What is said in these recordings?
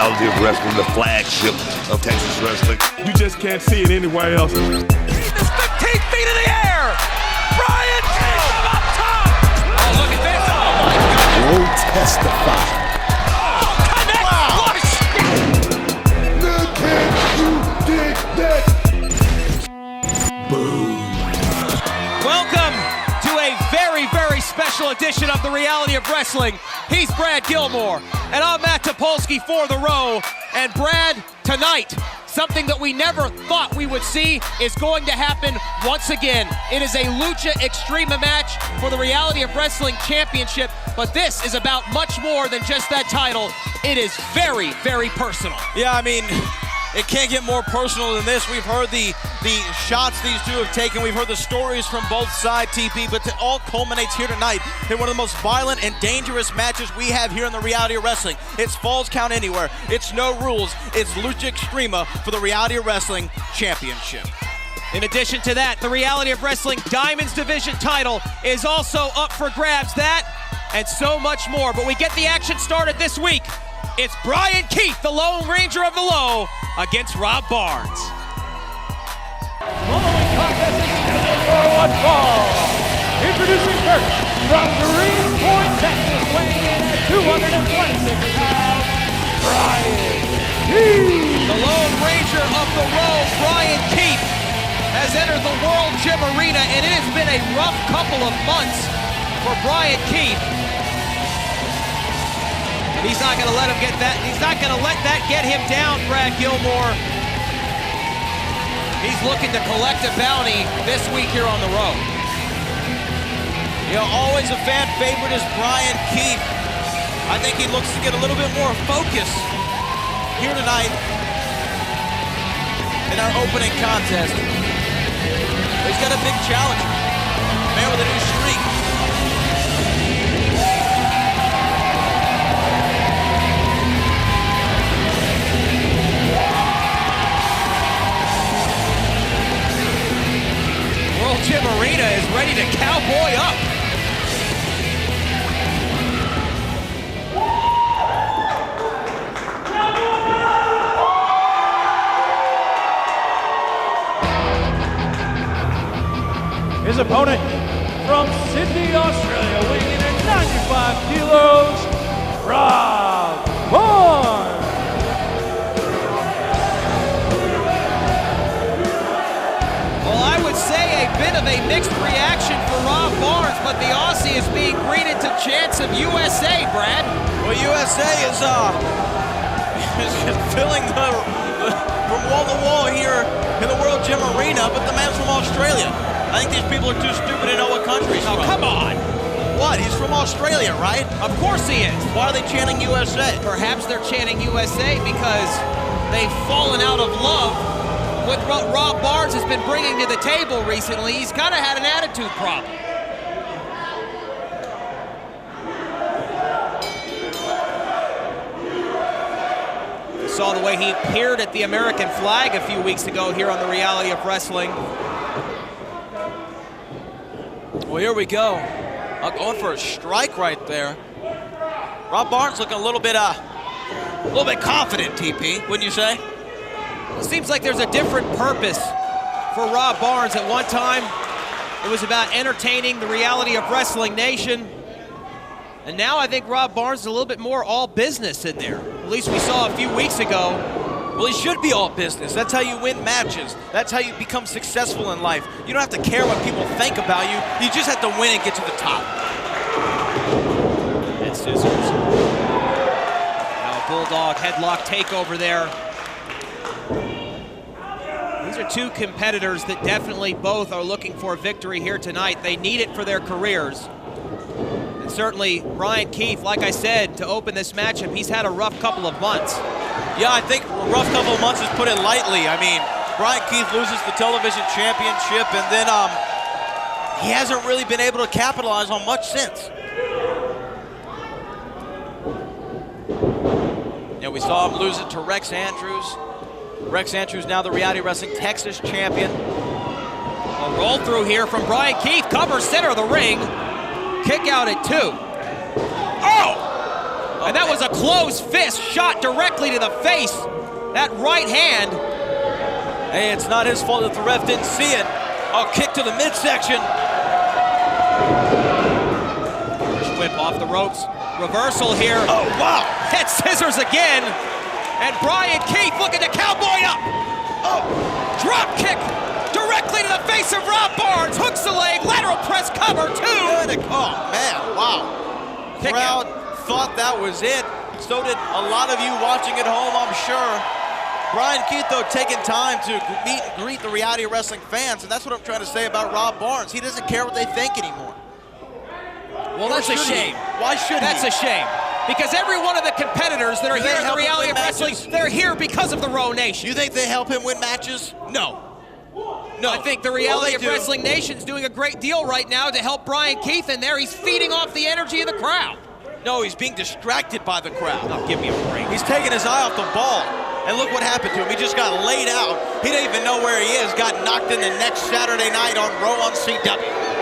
reality of wrestling, the flagship of Texas wrestling. You just can't see it anywhere else. He's 15 feet in the air. Brian takes him up top. Oh, look at this. Oh, my God. Will testify. Oh, connect flush. Look at you did that. Boom. Welcome to a very, very special edition of the Reality of Wrestling. He's Brad Gilmore, and I'm Matt Topolsky for The Row. And Brad, tonight, something that we never thought we would see is going to happen once again. It is a Lucha Extrema match for the Reality of Wrestling Championship, but this is about much more than just that title. It is very, very personal. Yeah, I mean, it can't get more personal than this. We've heard the shots these two have taken. We've heard the stories from both sides, TP, but it all culminates here tonight in one of the most violent and dangerous matches we have here in the Reality of Wrestling. It's Falls Count Anywhere. It's no rules. It's Lucha Extrema for the Reality of Wrestling Championship. In addition to that, the Reality of Wrestling Diamonds Division title is also up for grabs. That and so much more. But we get the action started this week. It's Brian Keith, the Lone Ranger of the Low, against Rob Barnes. Following contest is scheduled for one fall. Introducing first, from Greenport, Texas, weighing in at 226 pounds, Brian Keith. The Lone Ranger of the Row, Brian Keith, has entered the World Gym Arena, and it has been a rough couple of months for Brian Keith. He's not going to let him get that. He's not going to let that get him down, Brad Gilmore. He's looking to collect a bounty this week here on the road. You know, always a fan favorite is Brian Keith. I think he looks to get a little bit more focus here tonight in our opening contest. He's got a big challenge. Man with a new streak. Gym Arena is ready to cowboy up. His opponent from Sydney, Australia, weighing in at 95 kilos, Rob Barnes. Say a bit of a mixed reaction for Rob Barnes, but the Aussie is being greeted to chants of USA, Brad. Well, USA is filling from wall to wall here in the World Gym Arena, but the man's from Australia. I think these people are too stupid to know what country he's from. Oh, come on. What? He's from Australia, right? Of course he is. Why are they chanting USA? Perhaps they're chanting USA because they've fallen out of love with what Rob Barnes has been bringing to the table recently. He's kind of had an attitude problem. You saw the way he peered at the American flag a few weeks ago here on the Reality of Wrestling. Well, here we go. Going for a strike right there. Rob Barnes looking a little bit confident, TP, wouldn't you say? It seems like there's a different purpose for Rob Barnes. At one time, it was about entertaining the Reality of Wrestling Nation. And now I think Rob Barnes is a little bit more all business in there. At least we saw a few weeks ago. Well, he should be all business. That's how you win matches. That's how you become successful in life. You don't have to care what people think about you. You just have to win and get to the top. And scissors. Now a Bulldog headlock takeover there. These are two competitors that definitely both are looking for a victory here tonight. They need it for their careers. And certainly Brian Keith, like I said, to open this matchup, he's had a rough couple of months. Yeah, I think a rough couple of months is put it lightly. I mean, Brian Keith loses the television championship, and then he hasn't really been able to capitalize on much since. Yeah, we saw him lose it to Rex Andrews. Rex Andrews now the Reality Wrestling Texas champion. A roll through here from Brian Keith, cover center of the ring. Kick out at 2. Oh! And that was a closed fist shot directly to the face. That right hand. Hey, it's not his fault that the ref didn't see it. Oh, kick to the midsection. Whip off the ropes. Reversal here. Oh, wow. Head scissors again. And Brian Keith looking to cowboy up. Oh, Drop kick directly to the face of Rob Barnes. Hooks the leg. Lateral press cover, two. oh man, wow. Kick Crowd thought that was it. So did a lot of you watching at home, I'm sure. Brian Keith, though, taking time to meet and greet the reality wrestling fans, and that's what I'm trying to say about Rob Barnes. He doesn't care what they think anymore. Well, that's a shame. Why should he? That's a shame. Because every one of the competitors that are here in the reality of wrestling, they're here because of the Row Nation. You think they help him win matches? No. No. I think the reality of wrestling nation's doing a great deal right now to help Brian Keith in there. He's feeding off the energy of the crowd. No, he's being distracted by the crowd. Oh, give me a break. He's taking his eye off the ball. And look what happened to him. He just got laid out. He didn't even know where he is. Got knocked in the next Saturday night on Raw on CW.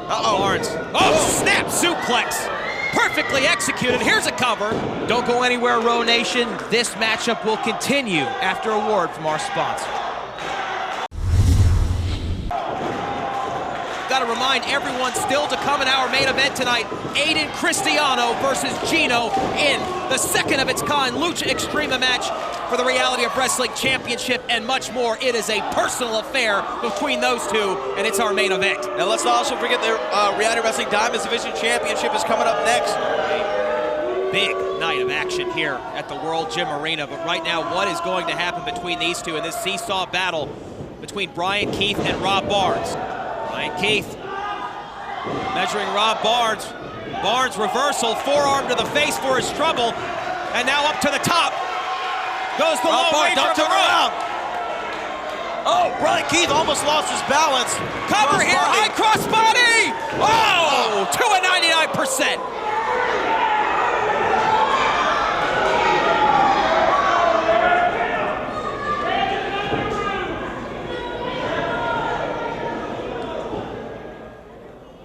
Uh-oh. Barnes. Oh, snap suplex. Perfectly executed. Here's a cover. Don't go anywhere, Row Nation. This matchup will continue after a word from our sponsor. Got to remind everyone still to come in our main event tonight. Aiden Cristiano versus Gino in the second of its kind Lucha Extrema match for the Reality of Wrestling Championship and much more. It is a personal affair between those two, and it's our main event. Now let's not also forget the Reality Wrestling Diamonds Division Championship is coming up next. A big night of action here at the World Gym Arena, but right now what is going to happen between these two in this seesaw battle between Brian Keith and Rob Barnes? Brian Keith measuring Rob Barnes. Barnes reversal, forearm to the face for his trouble, and now up to the top. Goes the low wager of the rope. Oh, Brian Keith almost lost his balance. Cover here, high cross body. Oh, to a 99%.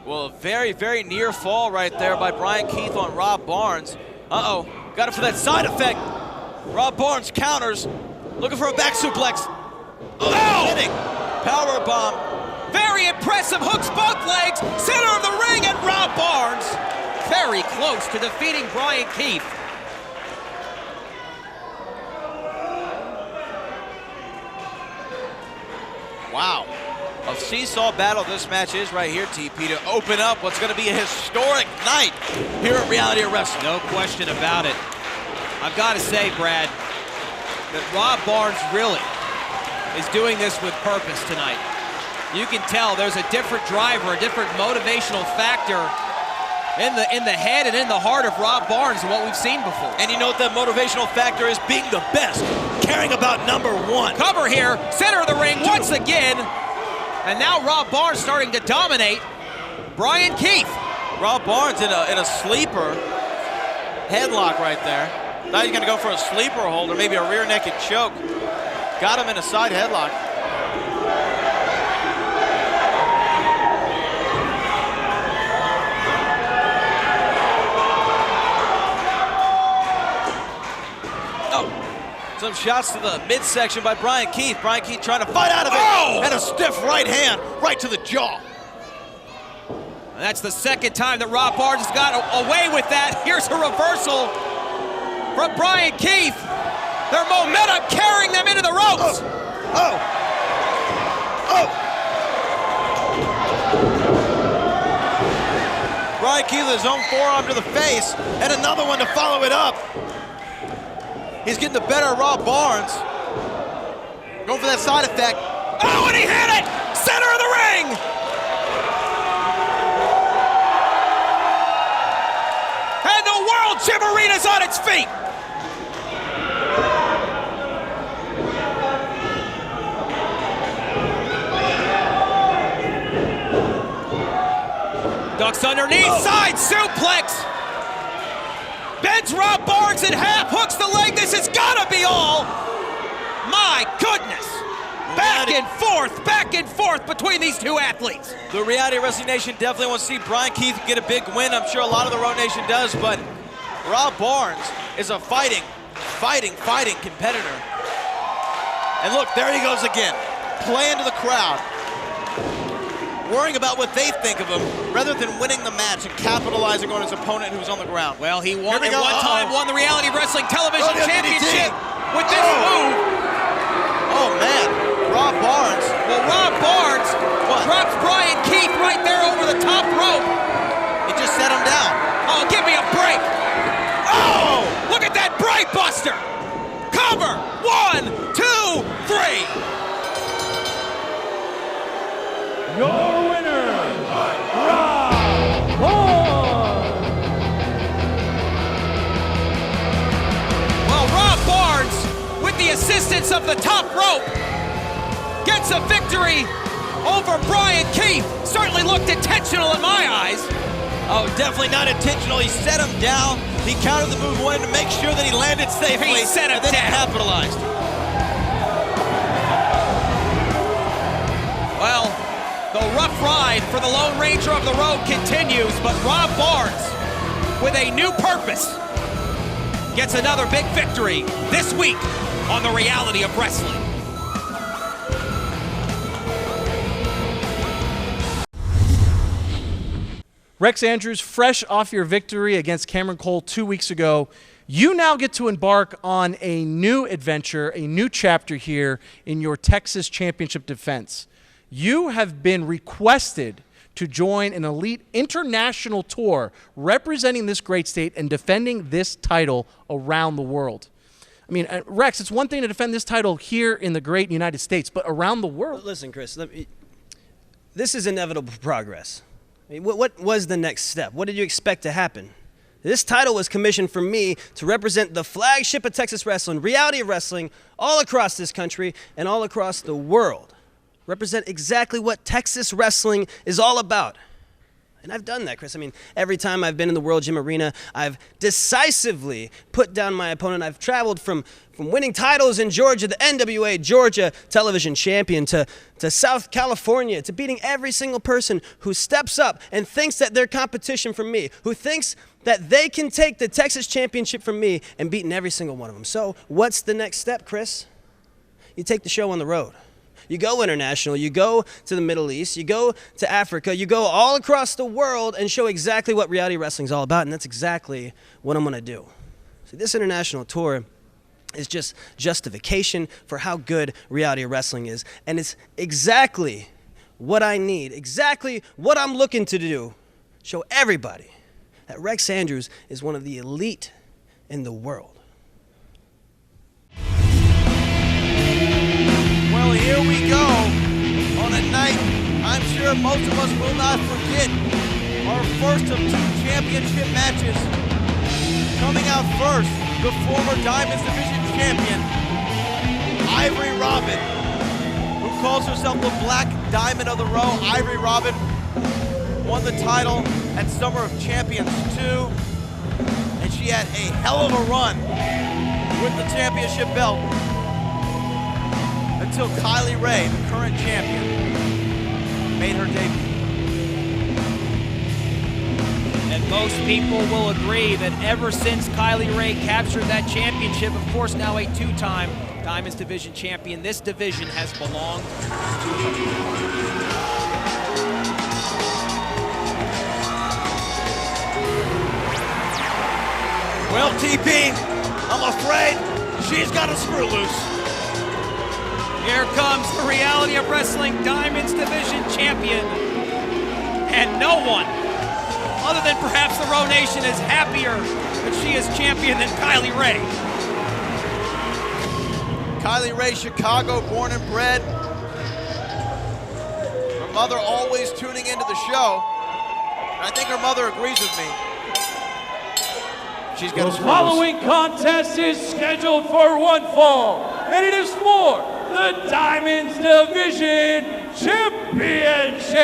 Well, a very, very near fall right there by Brian Keith on Rob Barnes. Uh-oh, got it for that side effect. Rob Barnes counters, looking for a back suplex. Oh, hitting. Power bomb. Very impressive, hooks both legs, center of the ring, and Rob Barnes very close to defeating Brian Keith. Wow. A seesaw battle this match is right here, TP, to open up what's going to be a historic night here at Reality of Wrestling. No question about it. I've got to say, Brad, that Rob Barnes really is doing this with purpose tonight. You can tell there's a different driver, a different motivational factor in the head and in the heart of Rob Barnes than what we've seen before. And you know what that motivational factor is? Being the best, caring about number one. Cover here, center of the ring once again. And now Rob Barnes starting to dominate Brian Keith. Rob Barnes in a sleeper headlock right there. Thought he's gonna go for a sleeper hold or maybe a rear naked choke. Got him in a side headlock. Some shots to the midsection by Brian Keith. Brian Keith trying to fight out of it. Oh! And a stiff right hand right to the jaw. And that's the second time that Rob Barnes has got away with that. Here's a reversal from Brian Keith. Their momentum carrying them into the ropes. Oh! Oh! Brian Keith with his own forearm to the face and another one to follow it up. He's getting the better of Rob Barnes. Going for that side effect. Oh, and he hit it! Center of the ring! And the World Gym Arena's on its feet! Ducks underneath, side suplex! Bends Rob Barnes in half, hooks the leg. This has got to be all. My goodness. Back and forth between these two athletes. The Reality Wrestling Nation definitely wants to see Brian Keith get a big win. I'm sure a lot of the Road Nation does, but Rob Barnes is a fighting competitor. And look, there he goes again, playing to the crowd, worrying about what they think of him rather than winning the match and capitalizing on his opponent who's on the ground. Well, he won at one time, won the Reality Wrestling Television Championship with this move. Oh man, Rob Barnes. Well, Rob Barnes drops Brian Keith right there over the top rope. He just set him down. Oh, give me a break. Oh, look at that Bright Buster. Cover, 1, 2, 3. Your winner, Rob Barnes. Well, Rob Barnes, with the assistance of the top rope, gets a victory over Brian Keith. Certainly looked intentional in my eyes. Oh, definitely not intentional. He set him down. He countered the move, wanted to make sure that he landed safely. He set him and then down. He capitalized. Well, the rough ride for the Lone Ranger of the Road continues, but Rob Barnes, with a new purpose, gets another big victory this week on the Reality of Wrestling. Rex Andrews, fresh off your victory against Cameron Cole 2 weeks ago, you now get to embark on a new adventure, a new chapter here in your Texas Championship defense. You have been requested to join an elite international tour representing this great state and defending this title around the world. I mean, Rex, it's one thing to defend this title here in the great United States, but around the world. Listen, Chris, this is inevitable progress. I mean, what was the next step? What did you expect to happen? This title was commissioned for me to represent the flagship of Texas wrestling, Reality of Wrestling, all across this country and all across the world. Represent exactly what Texas wrestling is all about. And I've done that, Chris. I mean, every time I've been in the World Gym Arena, I've decisively put down my opponent. I've traveled from winning titles in Georgia, the NWA Georgia Television Champion, to South California, to beating every single person who steps up and thinks that they're competition from me, who thinks that they can take the Texas Championship from me, and beating every single one of them. So what's the next step, Chris? You take the show on the road. You go international, you go to the Middle East, you go to Africa, you go all across the world and show exactly what reality wrestling is all about, and that's exactly what I'm going to do. See, this international tour is just justification for how good reality wrestling is, and it's exactly what I need, exactly what I'm looking to do. Show everybody that Rex Andrews is one of the elite in the world. Well, here we go on a night I'm sure most of us will not forget. Our first of 2 championship matches. Coming out first, the former Diamonds Division champion, Ivory Robin, who calls herself the Black Diamond of the Row. Ivory Robin won the title at Summer of Champions 2, and she had a hell of a run with the championship belt until Kylie Ray, the current champion, made her debut. And most people will agree that ever since Kylie Ray captured that championship, of course now a 2-time Diamonds Division champion, this division has belonged to her. Well, TP, I'm afraid she's got a screw loose. Here comes the Reality of Wrestling Diamonds Division champion. And no one, other than perhaps the Row Nation, is happier that she is champion than Kylie Ray. Kylie Ray, Chicago, born and bred. Her mother always tuning into the show. And I think her mother agrees with me. She's got a The screw following contest is scheduled for one fall, and it is for the Diamonds Division Championship.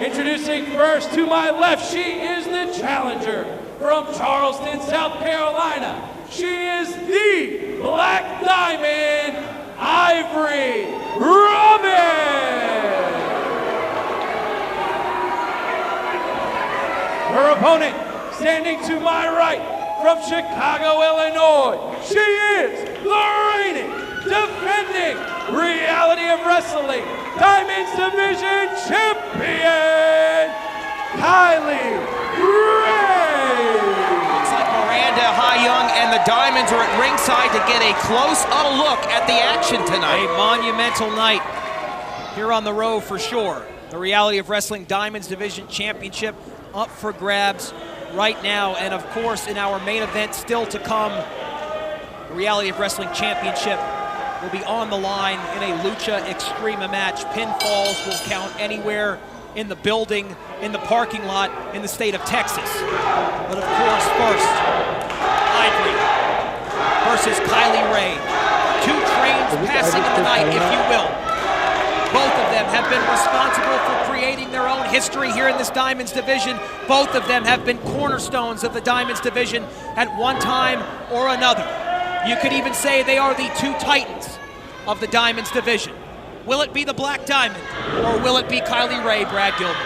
Introducing first to my left, she is the challenger from Charleston, South Carolina. She is the Black Diamond, standing to my right from Chicago, Illinois, she is the reigning, defending Reality of Wrestling Diamonds Division Champion, Kylie Ray. Looks like Miranda, Young, and the Diamonds are at ringside to get a close-up look at the action tonight. A monumental night here on the road for sure. The Reality of Wrestling Diamonds Division Championship up for grabs right now, and of course in our main event still to come, the Reality of Wrestling Championship will be on the line in a Lucha Extrema match. Pinfalls will count anywhere in the building, in the parking lot, in the state of Texas. But of course, first, Ivory versus Kylie Ray. Two trains passing in the night, if you will. Both of them have been responsible for creating their own history here in this Diamonds division. Both of them have been cornerstones of the Diamonds division at one time or another. You could even say they are the two titans of the Diamonds division. Will it be the Black Diamond, or will it be Kylie Ray, Brad Gilmore?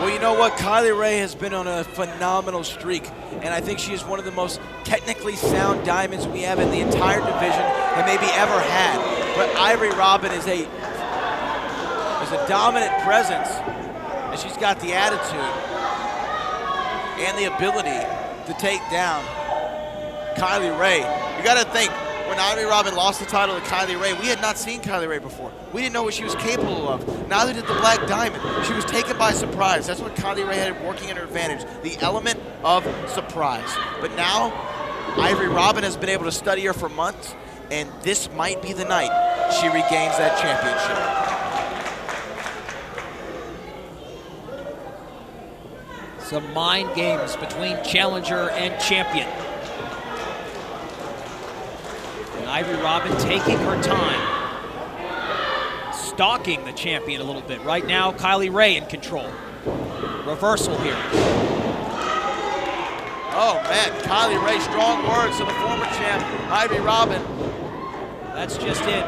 Well, you know what? Kylie Ray has been on a phenomenal streak, and I think she is one of the most technically sound diamonds we have in the entire division and maybe ever had. But Ivory Robin is a dominant presence, and she's got the attitude and the ability to take down Kylie Ray. You got to think, when Ivory Robin lost the title to Kylie Ray, we had not seen Kylie Ray before. We didn't know what she was capable of. Neither did the Black Diamond. She was taken by surprise. That's what Kylie Ray had working in her advantage, the element of surprise. But now, Ivory Robin has been able to study her for months, and this might be the night she regains that championship. Some mind games between challenger and champion. And Ivory Robin taking her time, stalking the champion a little bit. Right now, Kylie Ray in control. Reversal here. Oh man, Kylie Ray, strong words to the former champ, Ivory Robin. That's just it.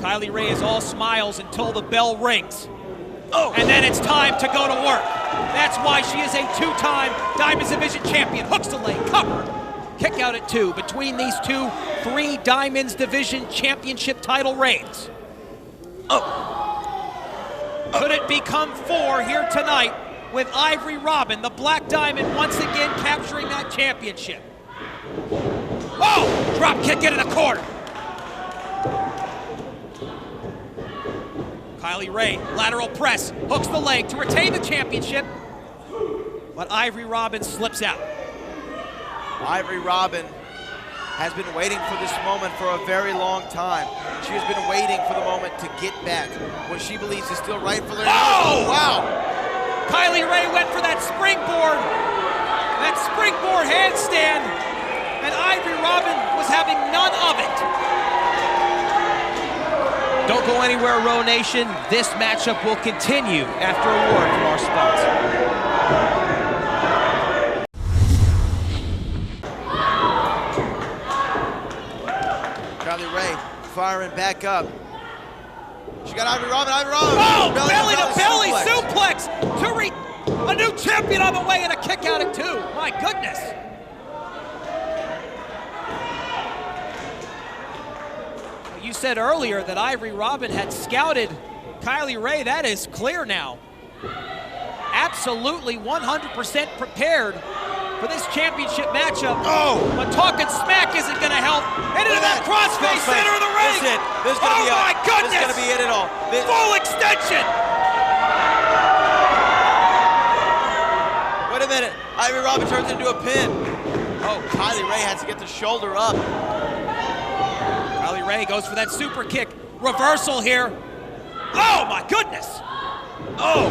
Kylie Ray is all smiles until the bell rings. Oh. And then it's time to go to work. That's why she is a two-time Diamonds Division champion. Hooks the leg, cover. Kick out at 2. Between these two, 3 Diamonds Division championship title reigns. Could it become 4 here tonight with Ivory Robin, the Black Diamond, once again capturing that championship? Oh, drop kick into the corner. Kylie Ray, lateral press, hooks the leg to retain the championship, but Ivory Robin slips out. Ivory Robin has been waiting for this moment for a very long time. She has been waiting for the moment to get back what she believes is still rightfully. Oh, wow! Kylie Ray went for that springboard handstand, and Ivory Robin was having none of it. Don't go anywhere, Row Nation. This matchup will continue after a word from our sponsor. Kylie Ray firing back up. She got Ivory Robin, Oh, belly to belly suplex to a new champion on the way, and a kick out at 2. My goodness. You said earlier that Ivory Robin had scouted Kylie Ray. That is clear now. Absolutely 100% prepared for this championship matchup. Oh! But talking smack isn't going to help. And into that crossface center of the ring. This is it. This is gonna be my goodness! This is going to be it at all. Full extension! Wait a minute. Ivory Robin turns into a pin. Oh, Kylie Ray has to get the shoulder up. Kylie Ray goes for that super kick. Reversal here. Oh my goodness! Oh!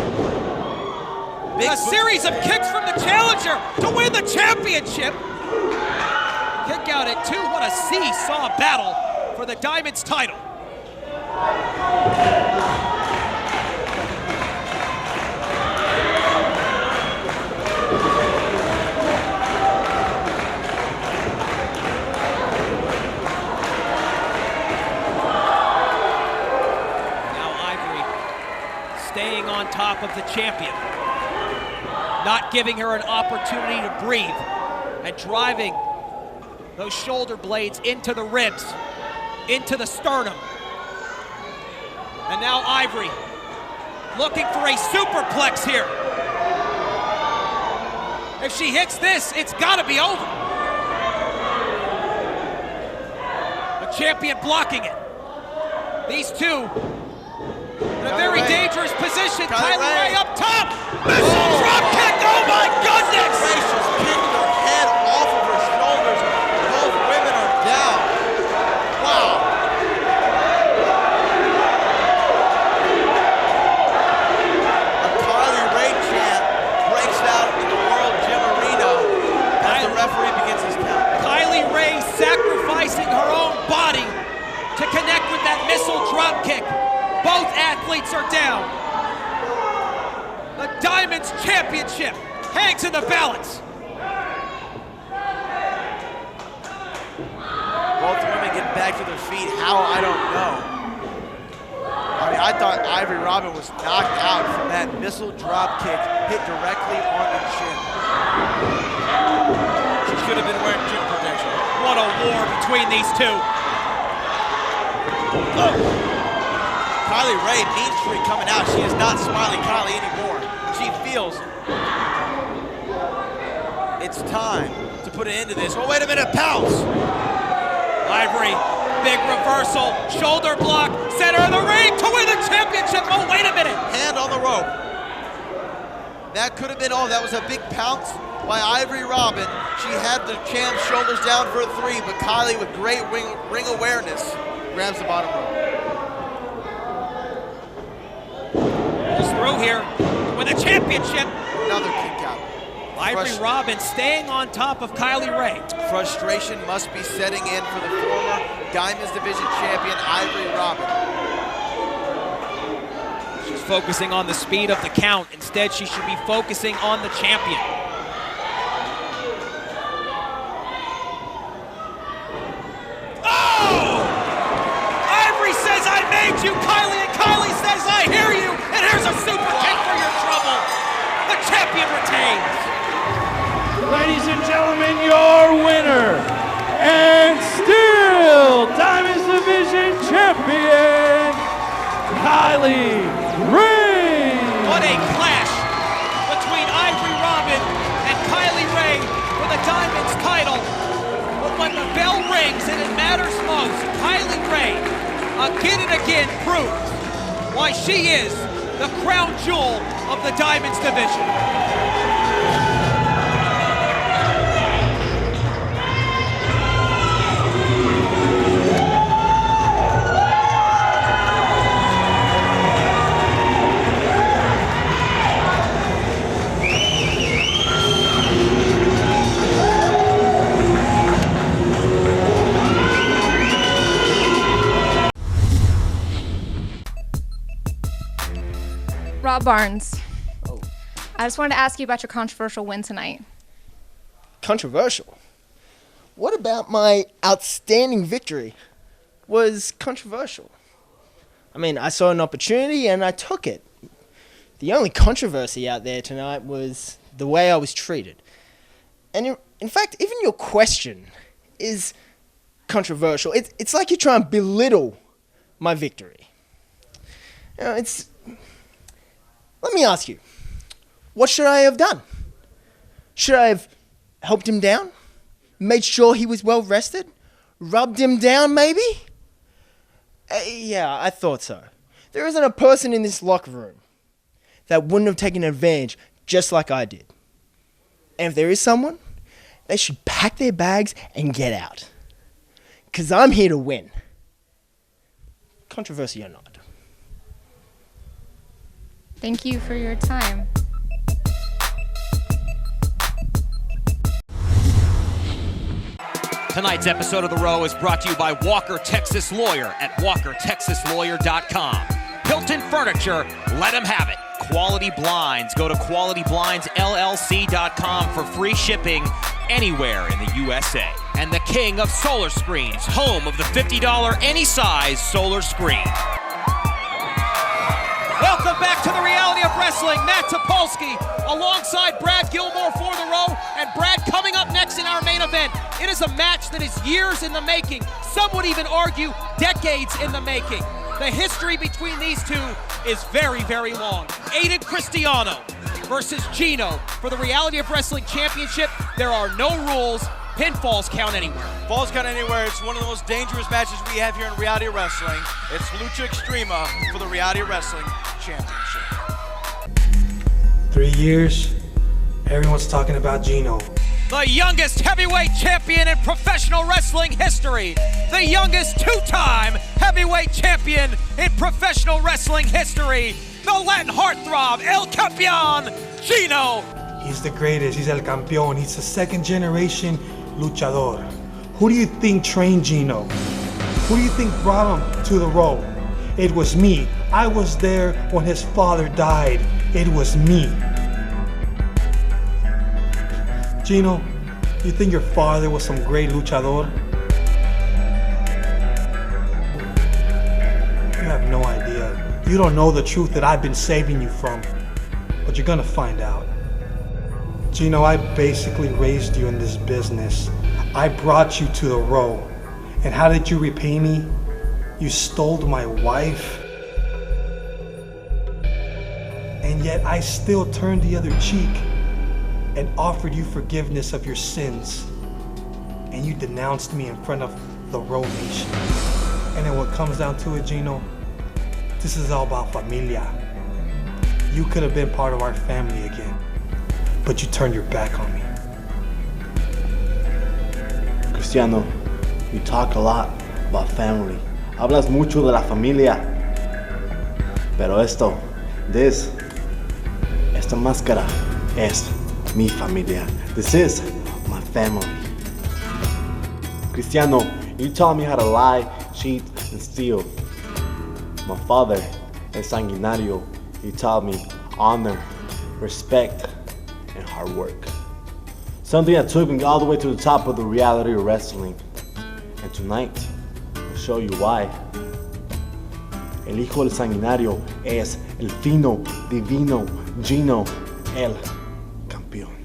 A series of kicks from the challenger to win the championship. Kick out at 2. What a seesaw battle for the Diamonds title. Staying on top of the champion. not giving her an opportunity to breathe and driving those shoulder blades into the ribs, into the sternum. And now Ivory looking for a superplex here. If she hits this, it's gotta be over. The champion blocking it. These two in a very dangerous position. Kylie Ray up top. Missile drop kick, oh my goodness! Gracious, kicked her head off of her shoulders. Both women are down. Wow. A Kylie Ray chant breaks out in the World Gym Arena as the referee begins his count. Kylie Ray sacrificing her own body to connect with that missile drop kick. Both athletes are down. The Diamonds Championship hangs in the balance. Both women get back to their feet. How, I don't know. I mean, I thought Ivory Robin was knocked out from that missile drop kick hit directly on the chin. She should have been wearing chin protection. What a war between these two. Oh. Kylie Ray, Mean Streak coming out. She is not Smiling Kylie anymore. She feels it's time to put an end to this. Oh, wait a minute, pounce. Ivory, big reversal, shoulder block, center of the ring to win the championship. Oh, wait a minute. Hand on the rope. That could have been, oh, that was a big pounce by Ivory Robin. She had the champ's shoulders down for a 3, but Kylie, with great ring awareness, grabs the bottom rope. Through here with a championship. Another kick out. Ivory Robin staying on top of Kylie Ray. Frustration must be setting in for the former Diamonds Division champion, Ivory Robin. She's focusing on the speed of the count. Instead, she should be focusing on the champion. Oh! Ivory says, I made you, Kylie, and Kylie says, I hear you. And here's a super kick for your trouble. The champion retains. Ladies and gentlemen, your winner and still Diamonds Division champion, Kylie Ray. What a clash between Ivory Robin and Kylie Ray for the Diamonds title. But when the bell rings and it matters most, Kylie Ray again and again proves why she is the crown jewel of the Diamonds Division. Rob Barnes. I just wanted to ask you about your controversial win tonight. Controversial? What about my outstanding victory was controversial? I mean, I saw an opportunity and I took it. The only controversy out there tonight was the way I was treated. And in fact, even your question is controversial. It's like you're trying to belittle my victory. You know, let me ask you, what should I have done? Should I have helped him down? Made sure he was well rested? Rubbed him down, maybe? Yeah, I thought so. There isn't a person in this locker room that wouldn't have taken advantage just like I did. And if there is someone, they should pack their bags and get out. Because I'm here to win. Controversy or not. Thank you for your time. Tonight's episode of The Row is brought to you by Walker Texas Lawyer at WalkerTexasLawyer.com. Hilton Furniture, let them have it. Quality Blinds, go to QualityBlindsLLC.com for free shipping anywhere in the USA. And the king of solar screens, home of the $50 any size solar screen. Welcome back to the Reality of Wrestling. Matt Topolsky alongside Brad Gilmore for the row, and Brad coming up next in our main event. It is a match that is years in the making. Some would even argue decades in the making. The history between these two is very, very long. Aiden Cristiano versus Gino for the Reality of Wrestling Championship. There are no rules. Pinfalls count anywhere. Falls count anywhere. It's one of the most dangerous matches we have here in Reality of Wrestling. It's Lucha Extrema for the Reality of Wrestling Championship. 3 years, everyone's talking about Gino. The youngest heavyweight champion in professional wrestling history. The youngest two-time heavyweight champion in professional wrestling history. The Latin heartthrob, El Campeón, Gino. He's the greatest, he's El Campeón, he's the second generation luchador. Who do you think trained Gino? Who do you think brought him to the row? It was me. I was there when his father died. It was me. Gino, you think your father was some great luchador? You have no idea. You don't know the truth that I've been saving you from, but you're gonna find out. Gino, I basically raised you in this business. I brought you to the row. And how did you repay me? You stole my wife. And yet I still turned the other cheek and offered you forgiveness of your sins. And you denounced me in front of the Row Nation. And then what comes down to it, Gino, this is all about familia. You could have been part of our family again, but you turned your back on me. Cristiano, you talk a lot about family. Hablas mucho de la familia. Pero esta máscara es mi familia. This is my family. Cristiano, you taught me how to lie, cheat, and steal. My father, El Sanguinario, he taught me honor, respect, and hard work. Something that took me all the way to the top of the Reality of Wrestling. And tonight, I'll show you why. El hijo del sanguinario es el fino, divino, Gino, el campeón.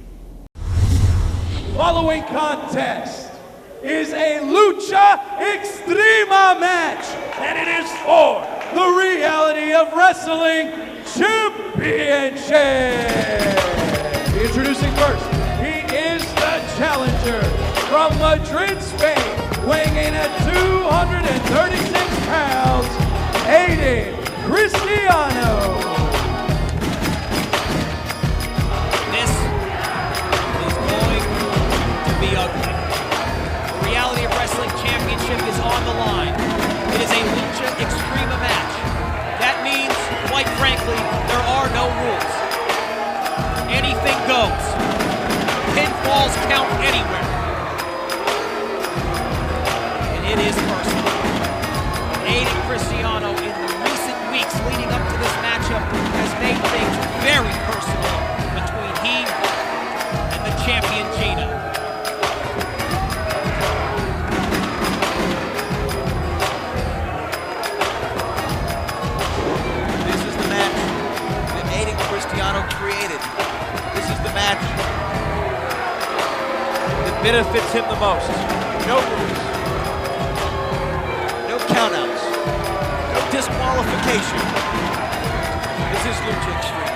Following contest is a Lucha Extrema match, and it is for the Reality of Wrestling Championship. Introducing first, he is the challenger from Madrid, Spain, weighing in at 236 pounds, Aiden Cristiano. This is going to be ugly. The Reality of Wrestling Championship is on the line. It is a Lucha Extrema match. That means, quite frankly, there are no rules. Anything goes. Pinfalls count anywhere. And it is personal. Aiden Cristiano, in the recent weeks leading up to this matchup, has made things very personal between he and the champion Gino. This is the match that Aiden Cristiano created. This is the match that benefits him the most. No rules. No countouts. No disqualification. This is Lucha Extreme.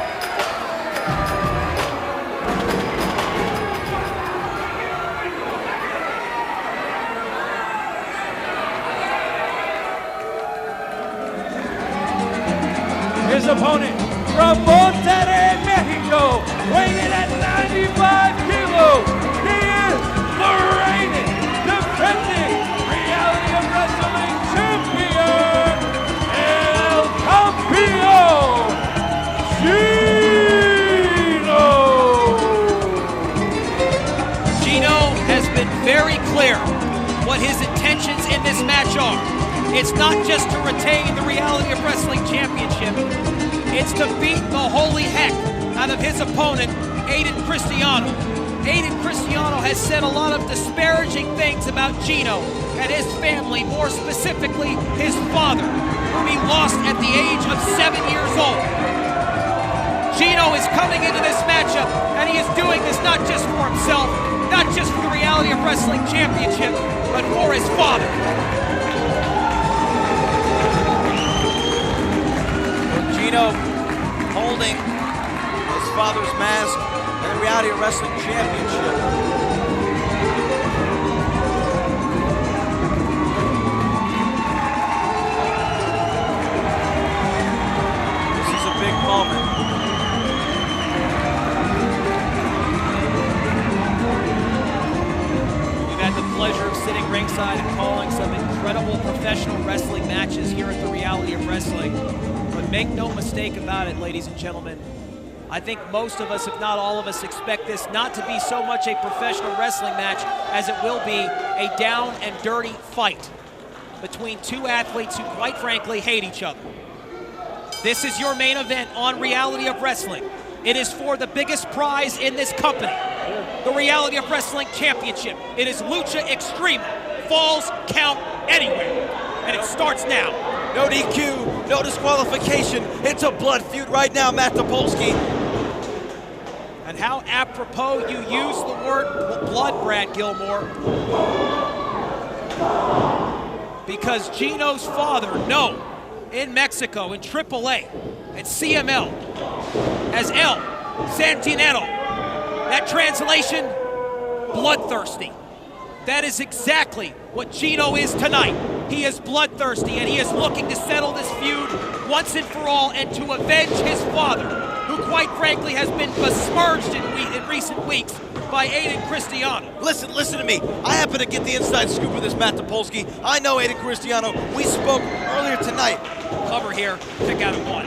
His opponent from Monterrey, Mexico, weighing in at 95 kilos, he is the reigning, defending Reality of Wrestling champion, El Campeón, Gino. Gino has been very clear what his intentions in this match are. It's not just to retain the Reality of Wrestling Championship. It's to beat the holy heck out of his opponent, Aiden Cristiano. Aiden Cristiano has said a lot of disparaging things about Gino and his family, more specifically his father, whom he lost at the age of 7 years old. Gino is coming into this matchup, and he is doing this not just for himself, not just for the Reality of Wrestling Championship, but for his father. Gino holding his father's mask and the Reality of Wrestling Championship. This is a big moment. We've had the pleasure of sitting ringside and calling some incredible professional wrestling matches here at the Reality of Wrestling. But make no mistake about it, ladies and gentlemen, I think most of us, if not all of us, expect this not to be so much a professional wrestling match as it will be a down and dirty fight between two athletes who, quite frankly, hate each other. This is your main event on Reality of Wrestling. It is for the biggest prize in this company, the Reality of Wrestling Championship. It is Lucha Extrema, Falls Count Anywhere, and it starts now. No DQ, no disqualification. It's a blood feud right now, Matt Topolsky. And how apropos you use the word blood, Brad Gilmore. Because Gino's father, known in Mexico, in AAA, and CML, as El Santinero. That translation, bloodthirsty. That is exactly what Gino is tonight. He is bloodthirsty, and he is looking to settle this feud once and for all and to avenge his father, who quite frankly has been besmirched in recent weeks by Aiden Cristiano. Listen to me. I happen to get the inside scoop of this, Matt Topolsky. I know Aiden Cristiano. We spoke earlier tonight. Cover here, kick out at 1.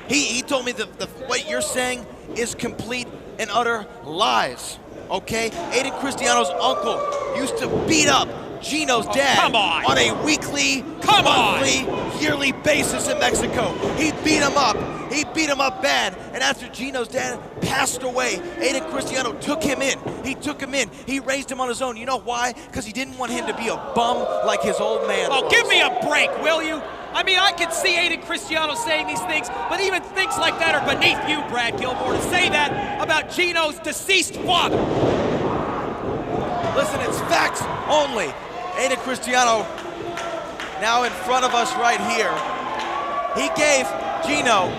He told me that what you're saying is complete and utter lies, okay? Aiden Cristiano's uncle used to beat up Gino's dad on a weekly, monthly, yearly basis in Mexico. He beat him up. He beat him up bad. And after Gino's dad passed away, Aiden Cristiano took him in. He took him in. He raised him on his own. You know why? Because he didn't want him to be a bum like his old man was. Give me a break, will you? I mean, I can see Aiden Cristiano saying these things, but even things like that are beneath you, Brad Gilmore, to say that about Gino's deceased father. Listen, it's facts only. Aiden Cristiano now in front of us right here. He gave Gino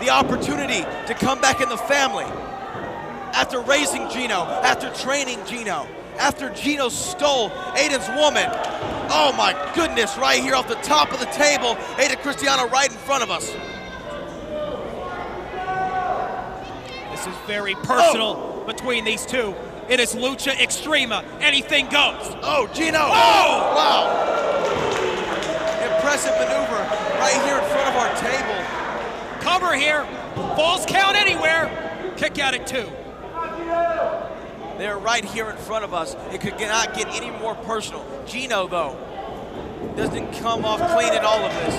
the opportunity to come back in the family after raising Gino, after training Gino, after Gino stole Aiden's woman. Oh my goodness, right here off the top of the table, Aiden Cristiano right in front of us. This is very personal between these two. It is Lucha Extrema. Anything goes. Oh, Gino. Oh! Wow. Impressive maneuver right here in front of our table. Cover here. Falls count anywhere. Kick out at 2. They're right here in front of us. It could not get any more personal. Gino, though, doesn't come off clean in all of this.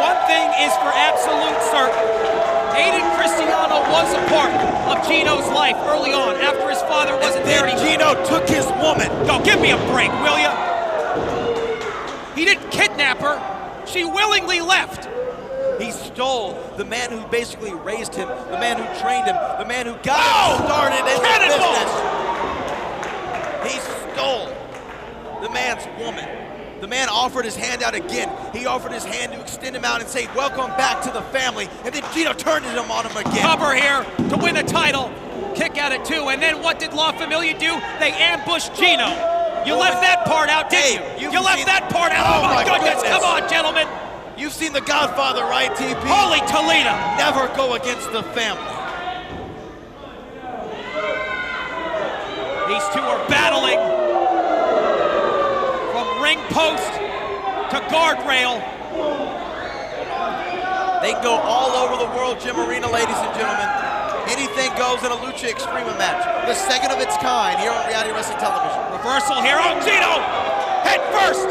One thing is for absolute certain. Aiden Cristiano was a part of Gino's life early on after his father wasn't there. Gino took his woman. Go, give me a break, will ya? He didn't kidnap her. She willingly left. He stole the man who basically raised him, the man who trained him, the man who got him started in the business. He stole the man's woman. The man offered his hand out again. He offered his hand to extend him out and say, welcome back to the family. And then Gino turned it on him again. Cover here to win the title. Kick out at 2. And then what did La Familia do? They ambushed Gino. You left that part out, didn't you? You left that part out. Oh my goodness. Come on, gentlemen. You've seen The Godfather, right, TP? Holy Toledo. Never go against the family. These two are battling from ring post to guardrail. They go all over the world, Gym Arena, ladies and gentlemen. Anything goes in a Lucha Extrema match. The second of its kind here on Reality Wrestling Television. Reversal here. Oh, Gino! Head first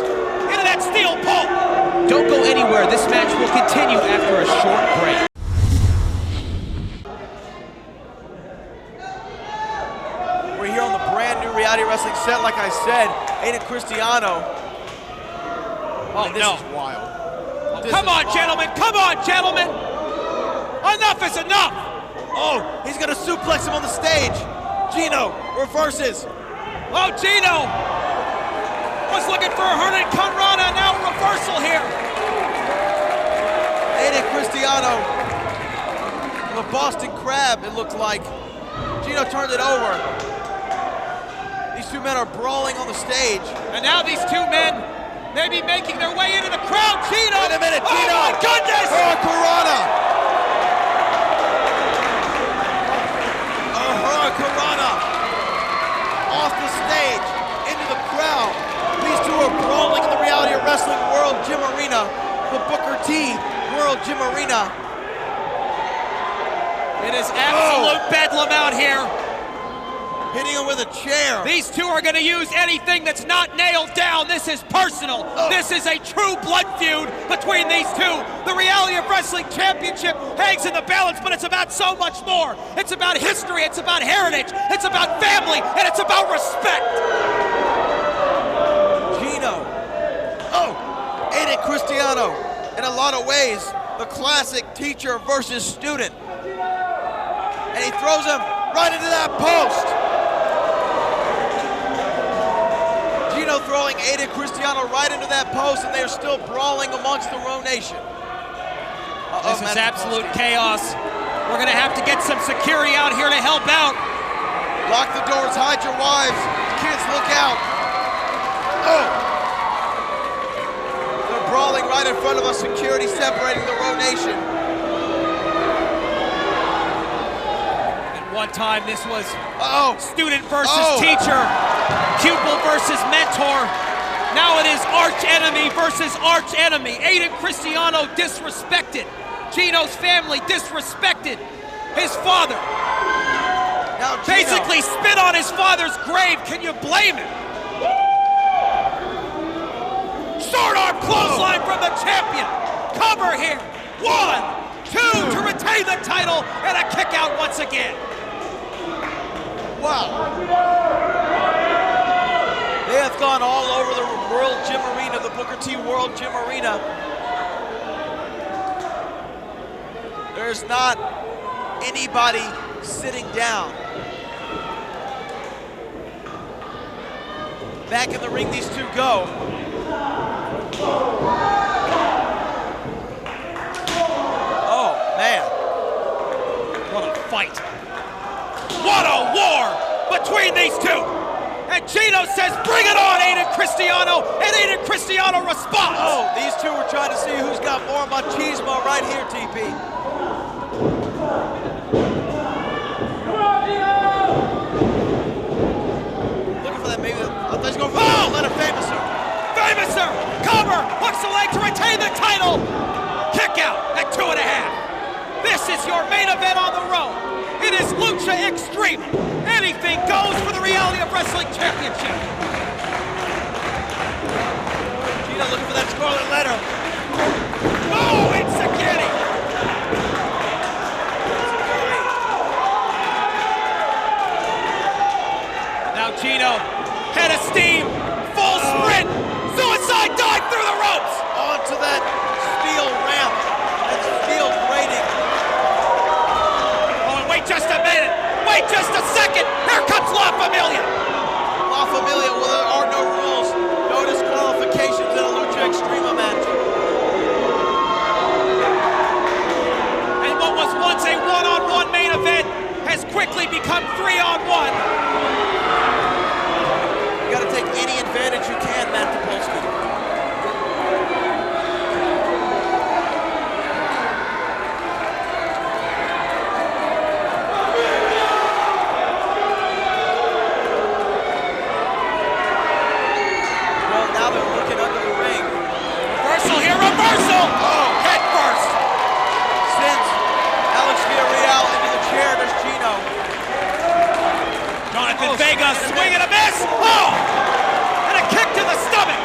into that steel pole. Don't go anywhere. This match will continue after a short break. upset, like I said. Aiden Cristiano. Oh, this no. is wild. Come on, gentlemen. Come on, gentlemen. Enough is enough. Oh, he's going to suplex him on the stage. Gino reverses. Oh, Gino was looking for a Hernan Conrada. Now a reversal here. Aiden Cristiano, the Boston Crab, it looked like. Gino turned it over. These two men are brawling on the stage. And now these two men may be making their way into the crowd. Gino! Wait a minute, oh Gino! My goodness! Hurricanrana! Hurricanrana off the stage, into the crowd. These two are brawling in the Reality of Wrestling World Gym Arena, the Booker T World Gym Arena. It is absolute bedlam out here. Hitting him with a chair. These two are going to use anything that's not nailed down. This is personal. This is a true blood feud between these two. The Reality of Wrestling Championship hangs in the balance, but it's about so much more. It's about history, it's about heritage, it's about family, and it's about respect. Gino. Oh, Aiden Cristiano. In a lot of ways, the classic teacher versus student. And he throws him right into that post. Gino throwing Aiden Cristiano right into that post, and they are still brawling amongst the Row Nation. This is absolute chaos. We're going to have to get some security out here to help out. Lock the doors, hide your wives. Kids, look out. Oh! They're brawling right in front of us, security separating the Row Nation. One time this was student versus Oh. teacher, pupil versus mentor. Now it is arch enemy versus arch enemy. Aiden Cristiano disrespected. Gino's family disrespected his father. Now Gino. Basically spit on his father's grave. Can you blame him? Short arm clothesline from the champion. Cover here. 1, 2 to retain the title, and a kick out once again. Wow. They have gone all over the World Gym Arena, the Booker T World Gym Arena. There's not anybody sitting down. Back in the ring, these two go. Oh, man. What a fight. What a war between these two! And Gino says, bring it on, Aiden Cristiano, and Aiden Cristiano responds! Oh, these two were trying to see who's got more machismo right here, TP. Looking for that, maybe, let's go for the let a Famouser. Famouser, cover, hooks the leg to retain the title! Kick out at 2.5. This is your main event on the road. It is Lucha Extreme. Anything goes for the Reality of Wrestling Championship. Gino looking for that scarlet letter. Oh, it's Sakiti. Now Gino, head of steam, full sprint, suicide dive through the ropes. Onto that steel ramp, that steel grating. Wait just a minute. Wait just a second. Here comes La Familia. La Familia, well, there are no rules. No disqualifications in a Lucha Extrema match. And what was once a one-on-one main event has quickly become 3-on-1. You got to take any advantage you can, Matt Topolsky. Reversal! Oh. Head first! Sends Alex Villarreal into the chair. There's Gino. Jonathan Vega swing and a miss! Oh! And a kick to the stomach!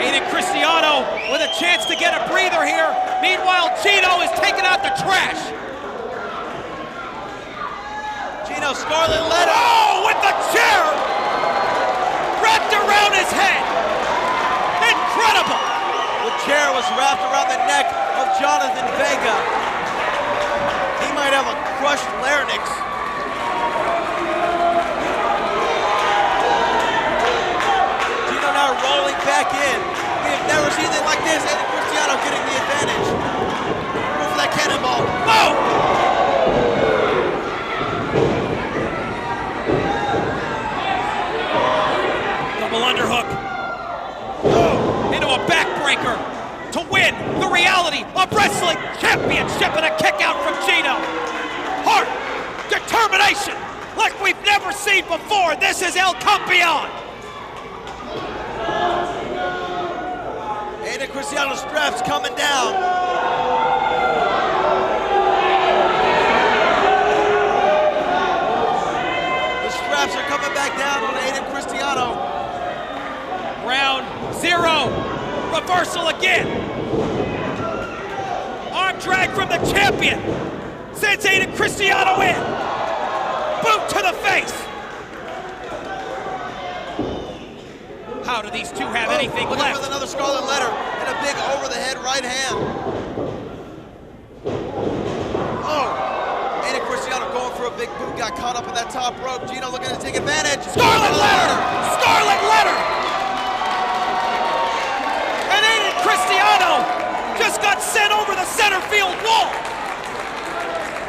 Aiden Cristiano with a chance to get a breather here. Meanwhile, Gino is taking out the trash. Gino, Scarlet Letter. Oh, with the chair wrapped around his head. Incredible. The chair was wrapped around the neck of Jonathan Vega. He might have a crushed larynx. Gino now rolling back in. We have never seen anything like this. Aiden Cristiano getting the advantage. Go for that cannonball. Oh! Double underhook. Oh, into a backbreaker to win the Reality of Wrestling Championship, and a kick out from Gino. Heart, determination, like we've never seen before. This is El Campeon. Aiden Cristiano's straps coming down. The straps are coming back down on Aiden Cristiano. Round 0, reversal again. Arm drag from the champion. Sends Aiden Cristiano in. Boot to the face. How do these two have anything left? With another Scarlet Letter and a big over-the-head right hand. Oh, Aiden Cristiano going for a big boot, got caught up in that top rope. Gino looking to take advantage. Scarlet Letter! Scarlet Letter! And Aiden Cristiano just got sent over the center field wall.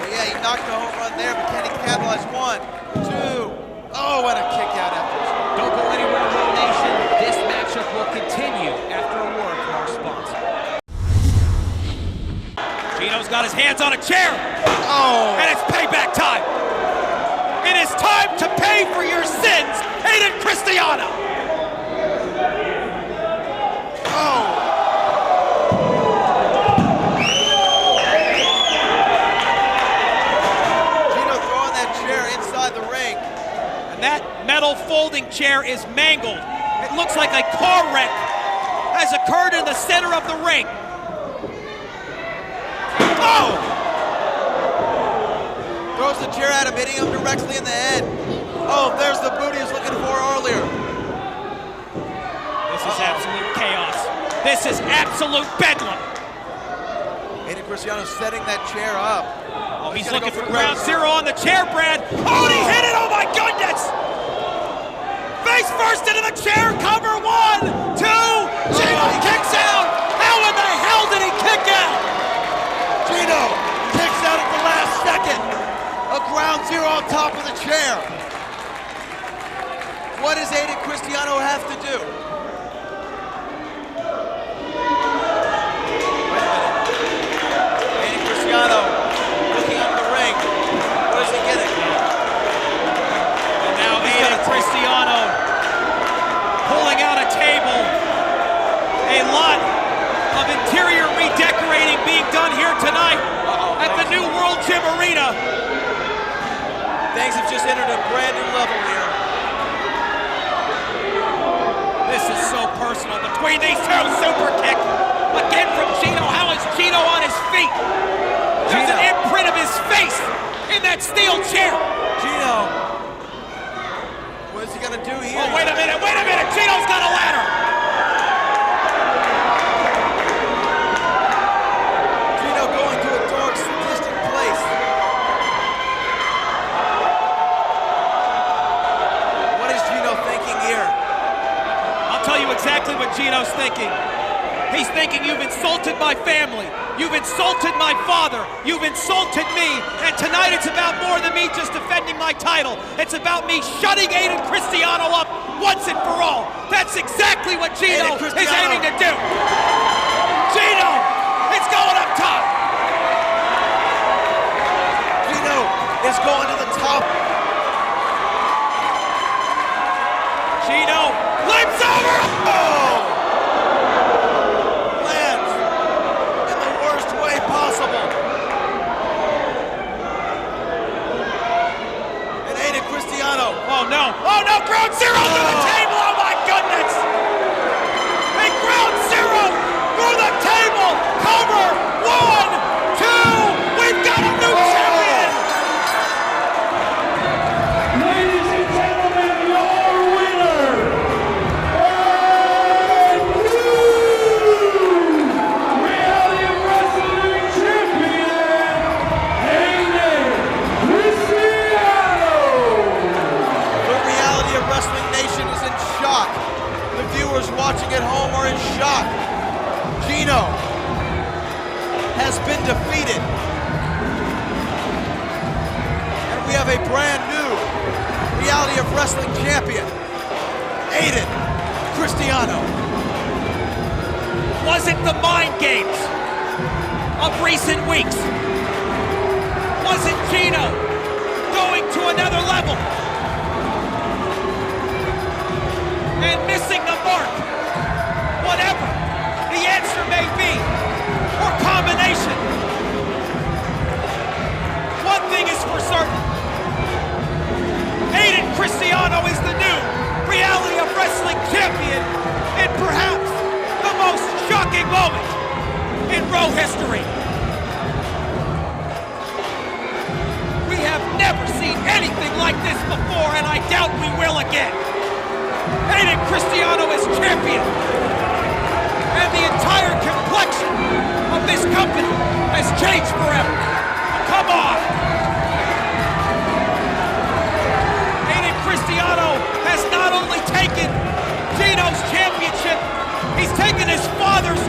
Well, yeah, he knocked the home run there, but can he capitalize? 1, 2. Oh, what a kick out after. Don't go anywhere, Road Nation. This matchup will continue after a word from our sponsor. Gino's got his hands on a chair. Oh! And it's payback time. It is time to pay for your sins, Aiden Cristiano. Oh! Gino throwing that chair inside the ring. And that metal folding chair is mangled. It looks like a car wreck has occurred in the center of the ring. Oh! Throws the chair at him, hitting him directly in the head. Oh, there's the boot he was looking for earlier. This is absolute chaos. This is absolute bedlam. Aiden Cristiano setting that chair up. Oh, he's looking for ground 0 on the chair, Brad. Oh, and he hit it! Oh my goodness! Face first into the chair, cover 1, 2, Gino kicks out! How in the hell did he kick out? Gino kicks out at the last second. A ground 0 on top of the chair. What does Aiden Cristiano have to do? Wait a minute. Aiden Cristiano looking under the ring. What is he getting? And now Aiden Cristiano pulling out a table. A lot of interior redecorating being done here tonight at the new World Gym Arena. Things have just entered a brand new level here. This is so personal between these two. Super kick again from Gino. How is Gino on his feet? There's an imprint of his face in that steel chair. Gino, what is he gonna do here? Oh, wait a minute, Gino's got a ladder. Gino going to a dark, sadistic place. What is Gino thinking here? I'll tell you exactly what Gino's thinking. He's thinking, you've insulted my family. You've insulted my father. You've insulted me. And tonight it's about more than me just defending my title. It's about me shutting Aiden Cristiano up once and for all. That's exactly what Gino is aiming to do. Gino is going up top. Gino is going to the top. Gino limps over. Oh! Lands in the worst way possible. And Aiden Cristiano. Oh no, ground 0 through the table, oh my goodness! A ground 0 through the table, cover, 1, 2, we've got a new champion! of Wrestling champion, Aiden Cristiano. Was it the mind games of recent weeks? Was it Gino going to another level and missing the mark? Whatever the answer may be, or combination, one thing is for certain. Aiden Cristiano is the new Reality of Wrestling champion in perhaps the most shocking moment in Raw history. We have never seen anything like this before, and I doubt we will again. Aiden Cristiano is champion, and the entire complexion of this company has changed forever. Come on! Aiden Cristiano has not only taken Gino's championship, he's taken his father's